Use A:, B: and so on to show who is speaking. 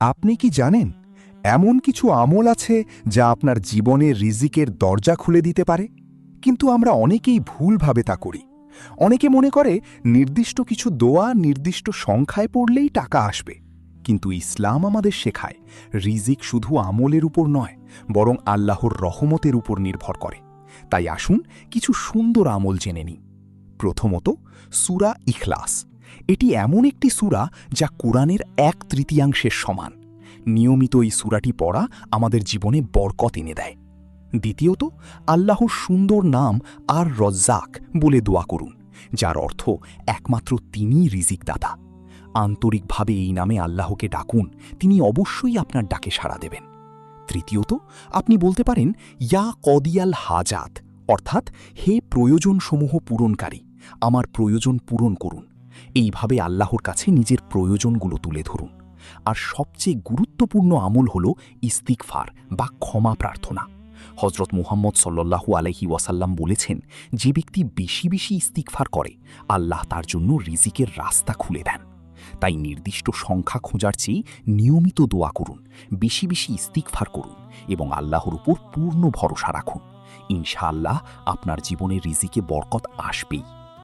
A: আপনি কি জানেন এমন কিছু আমল আছে যা আপনার জীবনের রিজিকের দরজা খুলে দিতে পারে? কিন্তু আমরা অনেকেই ভুলভাবে তা করি। অনেকে মনে করে নির্দিষ্ট কিছু দোয়া নির্দিষ্ট সংখ্যায় পড়লেই টাকা আসবে। কিন্তু ইসলাম আমাদের শেখায় রিজিক শুধু আমলের উপর নয়, বরং আল্লাহর রহমতের উপর নির্ভর করে। তাই আসুন কিছু সুন্দর আমল জেনে নিই। প্রথমত, সূরা ইখলাস। এটি এমন একটি সূরা যা কুরআনের 1/3 সমান। নিয়মিত এই সূরাটি পড়া আমাদের জীবনে বরকত এনে দেয়। দ্বিতীয়ত, আল্লাহর সুন্দর নাম আর রজ্জাক বলে দোয়া করুন, যার অর্থ একমাত্র তিনিই রিজিক দাতা। আন্তরিকভাবে এই নামে আল্লাহকে ডাকুন, তিনি অবশ্যই আপনার ডাকে সাড়া দেবেন। তৃতীয়ত, আপনি বলতে পারেন ইয়া কদিয়াল হাজাত, অর্থাৎ হে প্রয়োজনসমূহ পূরণকারী, আমার প্রয়োজন পূরণ করুন। এইভাবে আল্লাহর কাছে নিজের প্রয়োজনগুলো তুলে ধরুন। আর সবচেয়ে গুরুত্বপূর্ণ আমল হল ইস্তিগফার বা ক্ষমা প্রার্থনা। হজরত মুহাম্মদ সাল্লাল্লাহু আলাইহি ওয়াসাল্লাম বলেছেন, যে ব্যক্তি বেশি বেশি ইস্তিগফার করে আল্লাহ তার জন্য রিজিকের রাস্তা খুলে দেন। তাই নির্দিষ্ট সংখ্যা খোঁজার চেয়ে নিয়মিত দোয়া করুন, বেশি বেশি ইস্তিগফার করুন এবং আল্লাহর উপর পূর্ণ ভরসা রাখুন। ইনশাআল্লাহ আপনার জীবনে রিজিকে বরকত আসবেই।